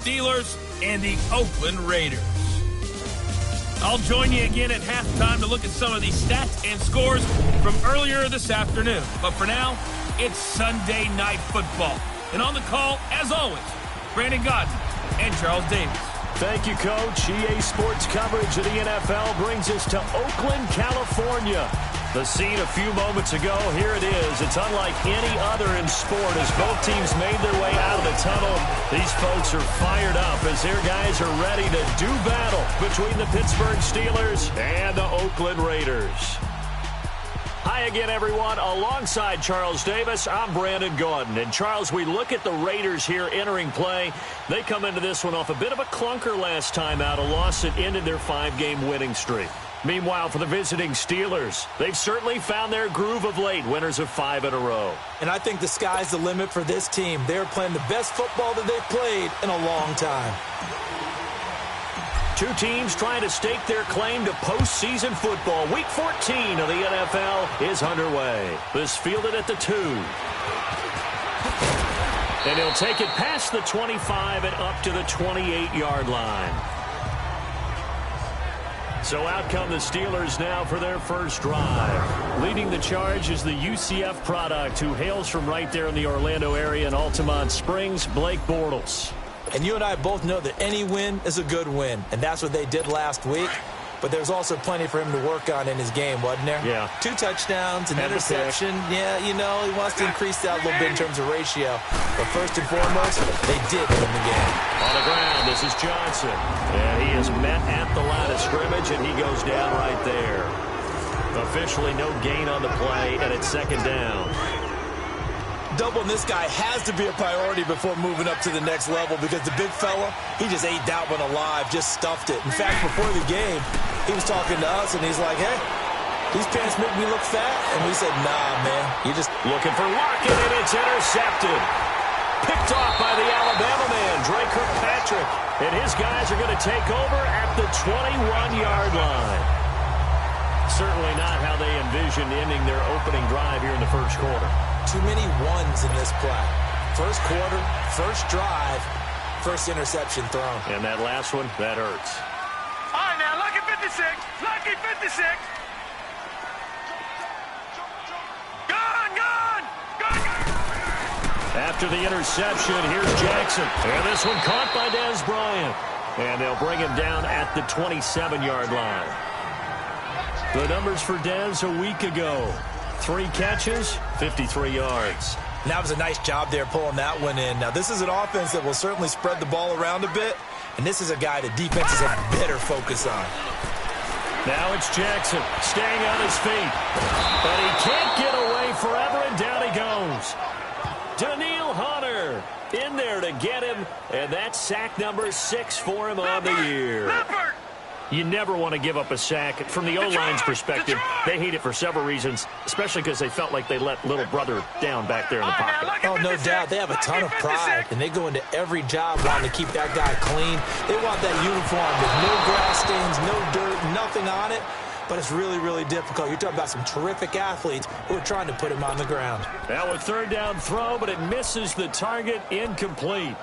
Steelers and the Oakland Raiders. I'll join you again at halftime to look at some of these stats and scores from earlier this afternoon. But for now, it's Sunday Night Football. And on the call, as always, Brandon Godson and Charles Davis. Thank you, Coach. EA Sports coverage of the NFL brings us to Oakland, California. The scene a few moments ago, here it is. It's unlike any other in sport as both teams made their way out of the tunnel. These folks are fired up as their guys are ready to do battle between the Pittsburgh Steelers and the Oakland Raiders. Hi again, everyone. Alongside Charles Davis, I'm Brandon Gaudin. And, Charles, we look at the Raiders here entering play. They come into this one off a bit of a clunker last time out, a loss that ended their 5-game winning streak. Meanwhile, for the visiting Steelers, they've certainly found their groove of late, winners of 5 in a row. And I think the sky's the limit for this team. They're playing the best football that they've played in a long time. Two teams trying to stake their claim to postseason football. Week 14 of the NFL is underway. This fielded at the 2. And he'll take it past the 25 and up to the 28-yard line. So out come the Steelers now for their first drive. Leading the charge is the UCF product who hails from right there in the Orlando area in Altamont Springs, Blake Bortles. And you and I both know that any win is a good win, and that's what they did last week. But there's also plenty for him to work on in his game, wasn't there? Yeah. 2 touchdowns, an interception. Yeah, you know, he wants to increase that a little bit in terms of ratio. But first and foremost, they did win the game. On the ground, this is Johnson. And he is met at the line of scrimmage, and he goes down right there. Officially no gain on the play, and it's second down. Doubling this guy has to be a priority before moving up to the next level because the big fella, he just ate that one alive, just stuffed it. In fact, before the game, he was talking to us, and he's like, hey, these pants make me look fat. And we said, nah, man, you just looking for Lockett, and it's intercepted. Picked off by the Alabama man, Dre Kirkpatrick. And his guys are going to take over at the 21-yard line. Certainly not how they envisioned ending their opening drive here in the first quarter. Too many ones in this play. First quarter, first drive, first interception thrown. And that last one, that hurts. All right, now, lucky 56. Lucky 56. Gone. After the interception, here's Jackson. And this one caught by Dez Bryant. And they'll bring him down at the 27-yard line. The numbers for Dez a week ago. 3 catches, 53 yards. And that was a nice job there pulling that one in. Now, this is an offense that will certainly spread the ball around a bit, and this is a guy that defenses have better focus on. Now it's Jackson staying on his feet. But he can't get away forever, and down he goes. Daniil Hunter in there to get him, and that's sack number 6 for him on the year. You never want to give up a sack. From the O-line's perspective, they hate it for several reasons, especially because they felt like they let little brother down back there in the pocket. Oh, no doubt. They have a ton of pride, and they go into every job wanting to keep that guy clean. They want that uniform with no grass stains, no dirt, nothing on it. But it's really, really difficult. You're talking about some terrific athletes who are trying to put him on the ground. Now a third down throw, but it misses the target, incomplete.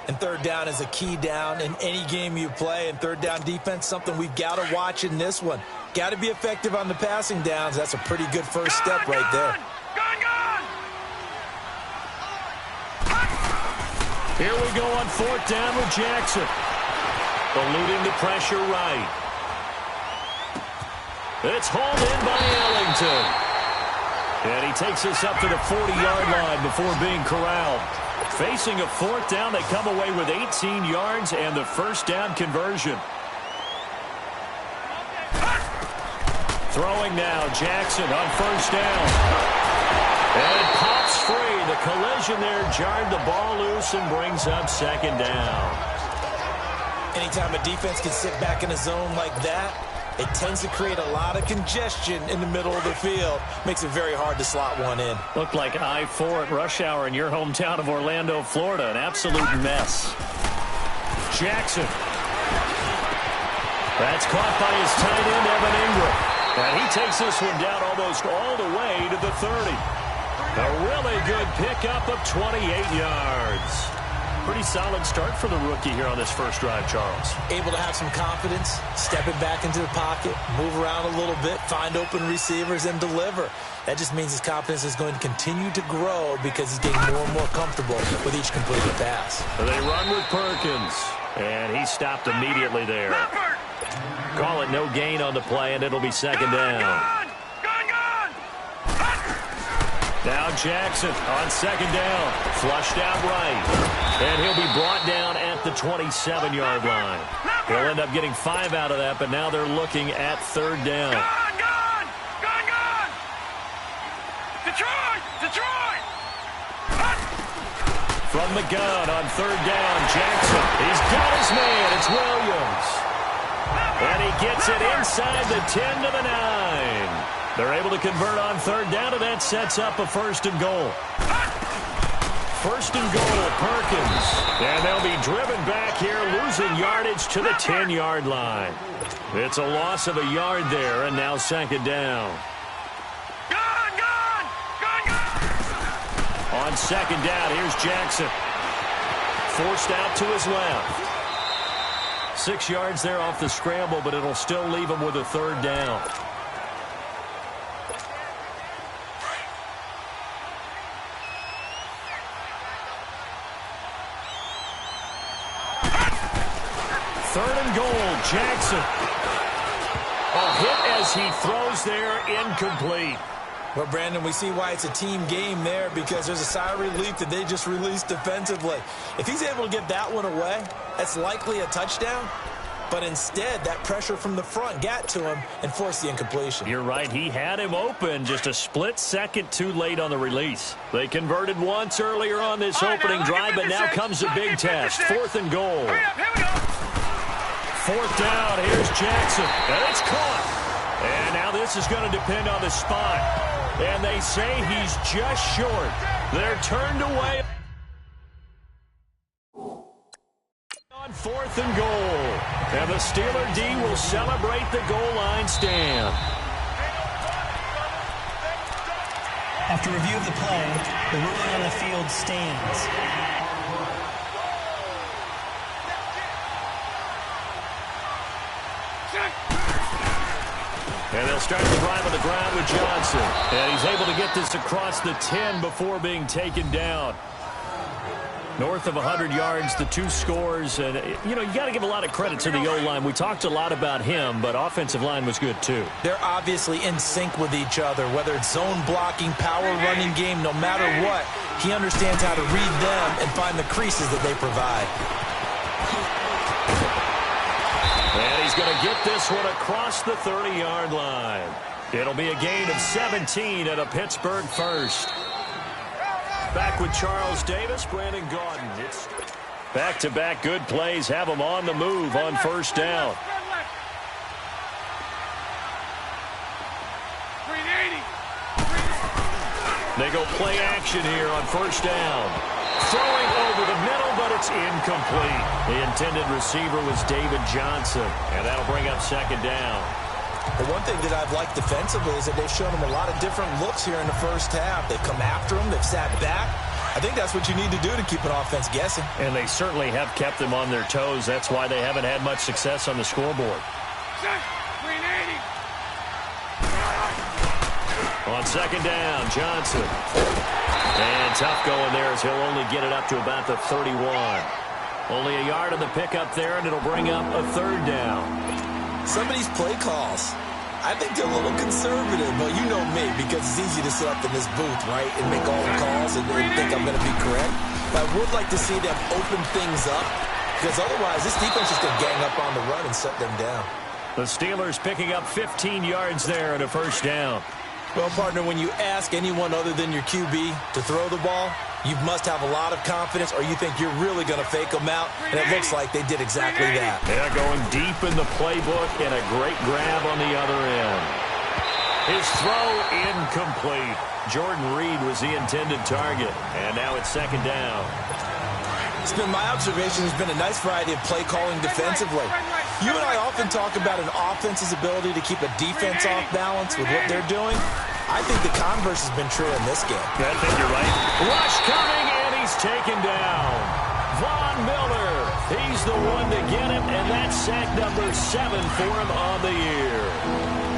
And third down is a key down in any game you play. And third down defense, something we've got to watch in this one. Got to be effective on the passing downs. That's a pretty good first step right there. Here we go on fourth down with Jackson. Eluding the pressure right. It's hauled in by Ellington. And he takes us up to the 40-yard line before being corralled. Facing a fourth down, they come away with 18 yards and the first down conversion. Throwing now, Jackson on first down. And it pops free. The collision there jarred the ball loose and brings up second down. Anytime a defense can sit back in a zone like that, it tends to create a lot of congestion in the middle of the field. Makes it very hard to slot one in. Looked like I-4 at rush hour in your hometown of Orlando, Florida. An absolute mess. Jackson. That's caught by his tight end, Evan Ingram. And he takes this one down almost all the way to the 30. A really good pickup of 28 yards. Pretty solid start for the rookie here on this first drive, Charles. Able to have some confidence, stepping back into the pocket, move around a little bit, find open receivers, and deliver. That just means his confidence is going to continue to grow because he's getting more and more comfortable with each completed pass. They run with Perkins, and he stopped immediately there. Call it no gain on the play, and it'll be second down. Now Jackson on second down. Flushed out right. And he'll be brought down at the 27-yard line. He'll end up getting 5 out of that, but now they're looking at third down. Gone! Detroit! From the gun on third down, Jackson. He's got his man. It's Williams. And he gets it inside the 10 to the 9. They're able to convert on third down, and that sets up a first and goal. First and goal, Perkins. And they'll be driven back here, losing yardage to the 10-yard line. It's a loss of a yard there, and now second down. Gone! On second down, here's Jackson. Forced out to his left. 6 yards there off the scramble, but it'll still leave him with a third down. Third and goal, Jackson. A hit as he throws there, incomplete. Well, Brandon, we see why it's a team game there because there's a sigh of relief that they just released defensively. If he's able to get that one away, that's likely a touchdown. But instead, that pressure from the front got to him and forced the incompletion. You're right. He had him open, just a split second too late on the release. They converted once earlier on this opening drive, but now comes a big test. Fourth and goal. Hurry up, here we go. Fourth down, here's Jackson, and it's caught. And now this is going to depend on the spot. And they say he's just short. They're turned away. On fourth and goal. And the Steeler D will celebrate the goal line stand. After review of the play, the ruling on the field stands. And they'll start the drive on the ground with Johnson. And he's able to get this across the 10 before being taken down. North of 100 yards, the 2 scores. And, you know, you got to give a lot of credit to the O-line. We talked a lot about him, but offensive line was good, too. They're obviously in sync with each other, whether it's zone blocking, power running game, no matter what. He understands how to read them and find the creases that they provide. And he's going to get this one across the 30-yard line. It'll be a gain of 17 at a Pittsburgh first. Back with Charles Davis, Brandon Gaudin. It's back-to-back good plays have them on the move on first down. They go play action here on first down. Throwing over the middle, but it's incomplete. The intended receiver was David Johnson, and that'll bring up second down. The one thing that I've liked defensively is that they've shown him a lot of different looks here in the first half. They've come after him. They've sat back. I think that's what you need to do to keep an offense guessing. And they certainly have kept them on their toes. That's why they haven't had much success on the scoreboard. On second down, Johnson. And tough going there as he'll only get it up to about the 31. Only a yard on the pickup there, and it'll bring up a third down. Some of these play calls, I think they're a little conservative, but you know me, because it's easy to sit up in this booth, right, and make all the calls and think I'm going to be correct. But I would like to see them open things up, because otherwise this defense is going to gang up on the run and shut them down. The Steelers picking up 15 yards there and a first down. Well, partner, when you ask anyone other than your QB to throw the ball, you must have a lot of confidence or you think you're really going to fake them out, and it looks like they did exactly that. Yeah, going deep in the playbook and a great grab on the other end. His throw incomplete. Jordan Reed was the intended target, and now it's second down. It's been my observation there's been a nice variety of play calling defensively. You and I often talk about an offense's ability to keep a defense off balance with what they're doing. I think the converse has been true in this game. I think you're right. Rush coming, and he's taken down. Miller. He's the one to get him, and that's sack number 7 for him on the year.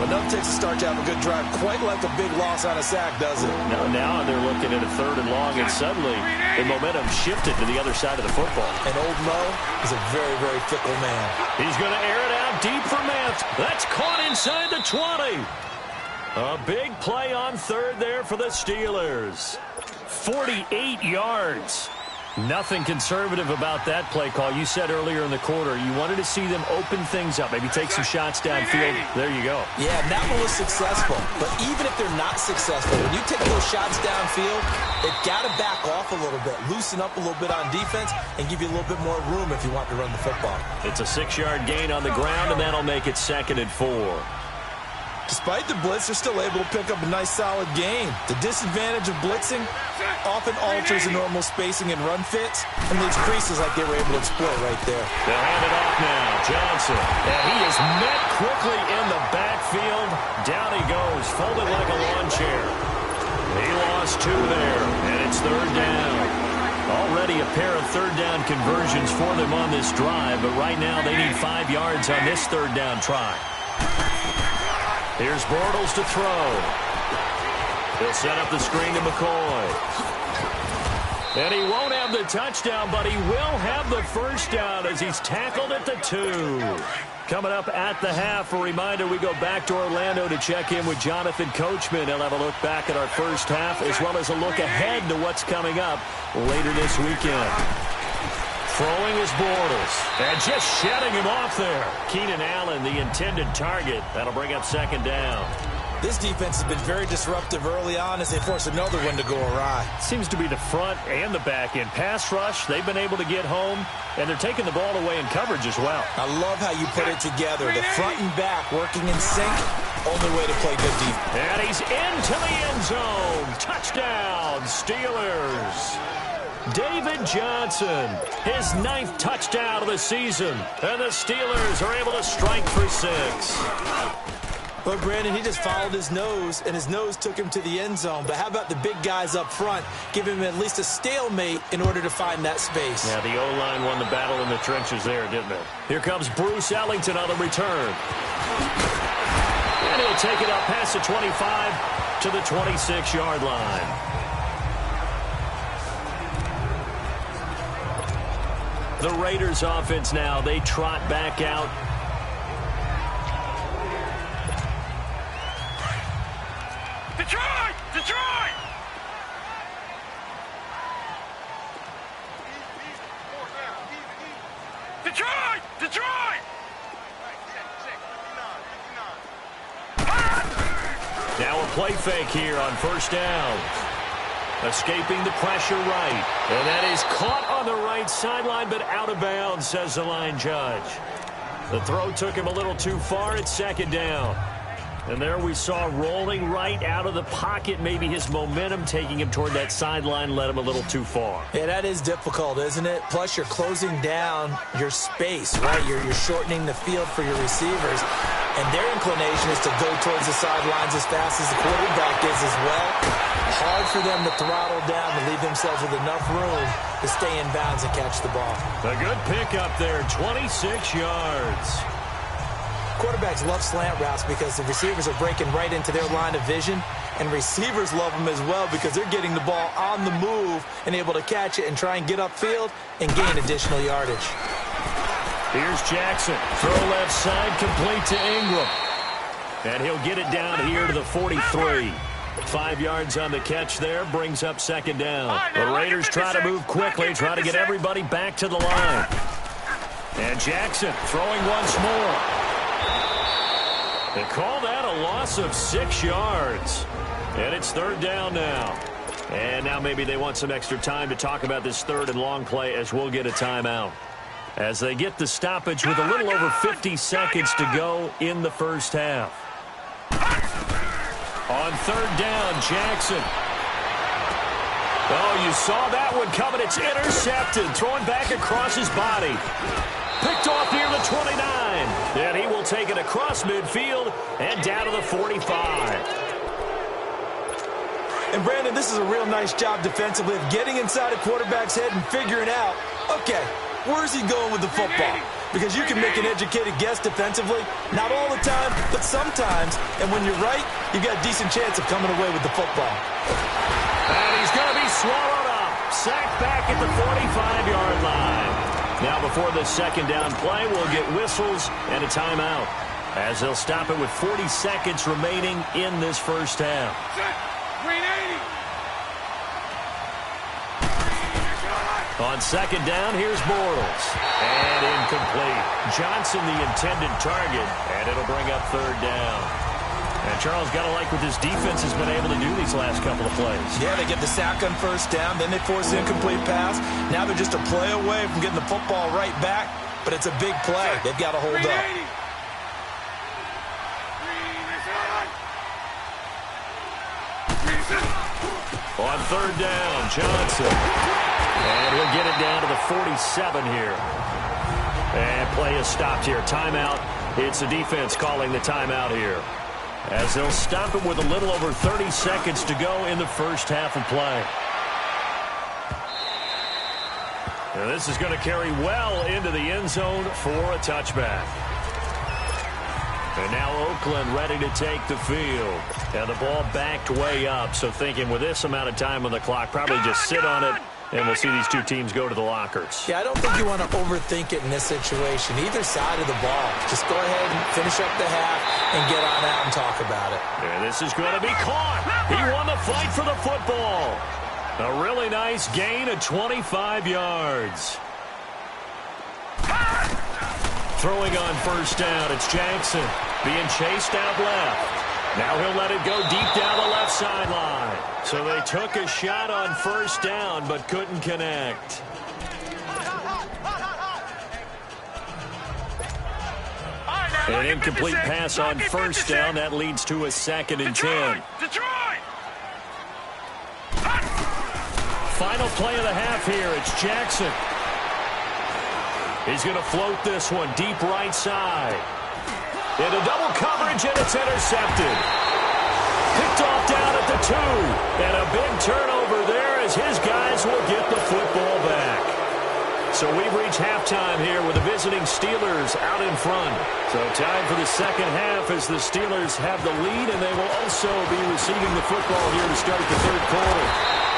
Enough takes a start to have a good drive. Quite like a big loss on a sack, does it? Now they're looking at a 3rd and long, and suddenly the momentum shifted to the other side of the football. And old Mo is a very, very fickle man. He's going to air it out deep for Matt. That's caught inside the 20. A big play on 3rd there for the Steelers. 48 yards. Nothing conservative about that play call. You said earlier in the quarter you wanted to see them open things up, maybe take some shots downfield. There you go. Yeah, that one was successful. But even if they're not successful, when you take those shots downfield, they've got to back off a little bit, loosen up a little bit on defense, and give you a little bit more room if you want to run the football. It's a 6-yard gain on the ground, and that'll make it 2nd and 4. Despite the blitz, they're still able to pick up a nice, solid gain. The disadvantage of blitzing often alters the normal spacing and run fits and leaves creases like they were able to exploit right there. They'll hand it off now. Johnson. And he is met quickly in the backfield. Down he goes, folded like a lawn chair. He lost 2 there, and it's 3rd down. Already a pair of 3rd down conversions for them on this drive, but right now they need 5 yards on this 3rd down try. Here's Bortles to throw. He'll set up the screen to McCoy. And he won't have the touchdown, but he will have the first down as he's tackled at the 2. Coming up at the half, a reminder, we go back to Orlando to check in with Jonathan Coachman. He'll have a look back at our first half as well as a look ahead to what's coming up later this weekend. Throwing is Bortles. And just shedding him off there. Keenan Allen, the intended target. That'll bring up 2nd down. This defense has been very disruptive early on as they force another one to go awry. Seems to be the front and the back end. Pass rush, they've been able to get home, and they're taking the ball away in coverage as well. I love how you put it together. The front and back working in sync. Only way to play good defense. And he's into the end zone. Touchdown, Steelers. David Johnson, his 9th touchdown of the season. And the Steelers are able to strike for 6. But Brandon, he just followed his nose, and his nose took him to the end zone. But how about the big guys up front? Give him at least a stalemate in order to find that space. Yeah, the O-line won the battle in the trenches there, didn't it? Here comes Bruce Ellington on the return. And he'll take it up past the 25 to the 26-yard line. The Raiders offense now, they trot back out. Detroit! Detroit! Detroit! Detroit! Now a play fake here on 1st down. Escaping the pressure right. And that is caught on the right sideline, but out of bounds, says the line judge. The throw took him a little too far. It's 2nd down. And there we saw rolling right out of the pocket. Maybe his momentum taking him toward that sideline led him a little too far. Yeah, that is difficult, isn't it? Plus, you're closing down your space, right? You're shortening the field for your receivers. And their inclination is to go towards the sidelines as fast as the quarterback is as well. Hard for them to throttle down and leave themselves with enough room to stay in bounds and catch the ball. A good pickup there, 26 yards. Quarterbacks love slant routes because the receivers are breaking right into their line of vision, and receivers love them as well because they're getting the ball on the move and able to catch it and try and get upfield and gain additional yardage. Here's Jackson. Throw left side, complete to Ingram. And he'll get it down here to the 43. 5 yards on the catch there, brings up 2nd down. The Raiders try to move quickly, try to get everybody back to the line. And Jackson throwing once more. They call that a loss of 6 yards. And it's 3rd down now. And now maybe they want some extra time to talk about this 3rd and long play as we'll get a timeout. As they get the stoppage with a little over 50 seconds to go in the first half. On 3rd down, Jackson. Oh, you saw that one coming. It's intercepted. Throwing back across his body. Picked off near the 29. And he will take it across midfield and down to the 45. And, Brandon, this is a real nice job defensively of getting inside a quarterback's head and figuring out Okay, where's he going with the football? Because you can make an educated guess defensively. Not all the time, but sometimes. And when you're right, you've got a decent chance of coming away with the football. And he's going to be swallowed up. Sacked back at the 45-yard line. Now before the second down play, we'll get whistles and a timeout, as they'll stop it with 40 seconds remaining in this first half. On second down, here's Bortles. And incomplete. Johnson the intended target, and it'll bring up third down. And Charles, got to like what this defense has been able to do these last couple of plays. Yeah, they get the sack on first down, then they force the incomplete pass. Now they're just a play away from getting the football right back, but it's a big play. They've got to hold up. On third down, Johnson. And he'll get it down to the 47 here. And play is stopped here. Timeout. It's the defense calling the timeout here, as they'll stop it with a little over 30 seconds to go in the first half of play. Now this is going to carry well into the end zone for a touchback. And now Oakland ready to take the field. And the ball backed way up, so thinking with this amount of time on the clock, probably just sit on it, and we'll see these two teams go to the lockers. Yeah, I don't think you want to overthink it in this situation. Either side of the ball. Just go ahead and finish up the half and get on out and talk about it. And this is going to be caught. He won the fight for the football. A really nice gain of 25 yards. Throwing on first down, it's Jackson being chased out left. Now he'll let it go deep down the left sideline. So they took a shot on first down, but couldn't connect. An incomplete pass on first down. That leads to a 2nd and 10. Final play of the half here. It's Jackson. He's going to float this one deep right side. Into double coverage, and it's intercepted. Picked off down at the 2. And a big turnover there as his guys will get the football back. So we've reached halftime here with the visiting Steelers out in front. So time for the second half as the Steelers have the lead, and they will also be receiving the football here to start the third quarter.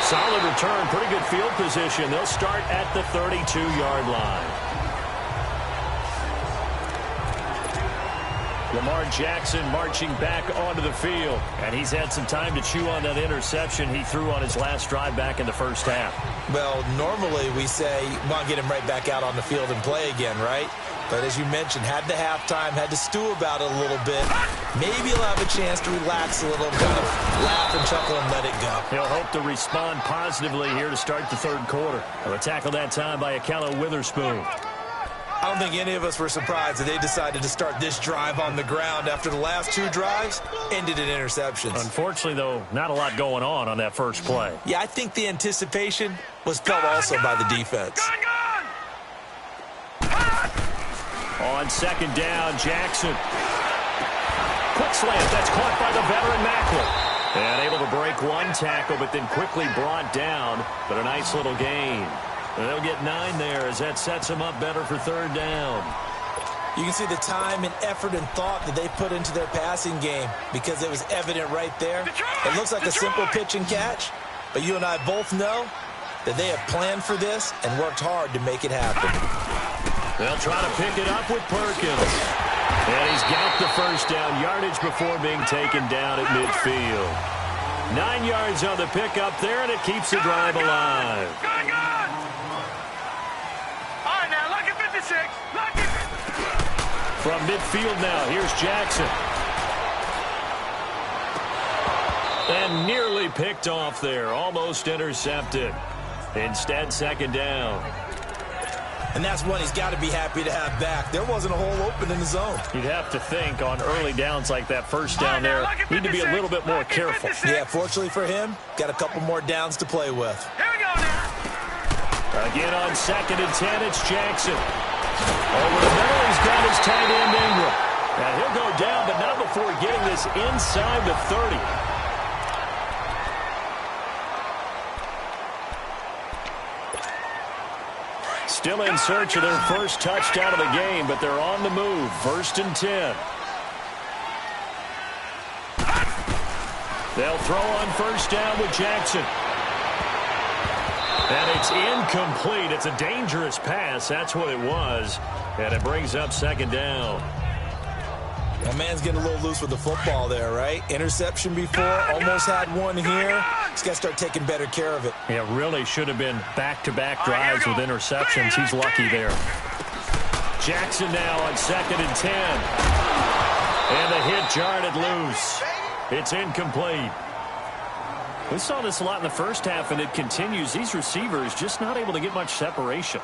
Solid return, pretty good field position. They'll start at the 32-yard line. Lamar Jackson marching back onto the field. And he's had some time to chew on that interception he threw on his last drive back in the first half. Well, normally we say, want to get him right back out on the field and play again, right? But as you mentioned, had the halftime, had to stew about it a little bit. Maybe he'll have a chance to relax a little, kind of laugh and chuckle and let it go. He'll hope to respond positively here to start the third quarter. A tackle that time by Akello Witherspoon. I don't think any of us were surprised that they decided to start this drive on the ground after the last 2 drives ended in interceptions. Unfortunately, though, not a lot going on that first play. Yeah, I think the anticipation was felt also by the defense. On second down, Jackson. Quick slant, that's caught by the veteran Macklin. And able to break one tackle, but then quickly brought down. But a nice little gain. And they'll get 9 there as that sets them up better for third down. You can see the time and effort and thought that they put into their passing game because it was evident right there. It looks like a simple pitch and catch, but you and I both know that they have planned for this and worked hard to make it happen. They'll try to pick it up with Perkins. And he's got the first down yardage before being taken down at midfield. 9 yards on the pickup there, and it keeps the drive alive. From midfield now, here's Jackson. And nearly picked off there, almost intercepted. Instead, second down. And that's one he's got to be happy to have back. There wasn't a hole open in the zone. You'd have to think on early downs like that first down there, need to be a little bit more careful. Yeah, fortunately for him, got a couple more downs to play with. Here we go now. Again on 2nd and 10, it's Jackson. Over the middle, he's got his tight end Ingram. Now he'll go down, but not before getting this inside the 30. Still in search of their first touchdown of the game, but they're on the move. 1st and 10. They'll throw on 1st down with Jackson. And it's incomplete. It's a dangerous pass. That's what it was. And it brings up 2nd down. That man's getting a little loose with the football there, right? Interception before, almost had one here. He's got to start taking better care of it. Yeah, really should have been back-to-back drives with interceptions. He's lucky there. Jackson now on 2nd and 10. And the hit jarred it loose. It's incomplete. We saw this a lot in the first half, and it continues. These receivers just not able to get much separation.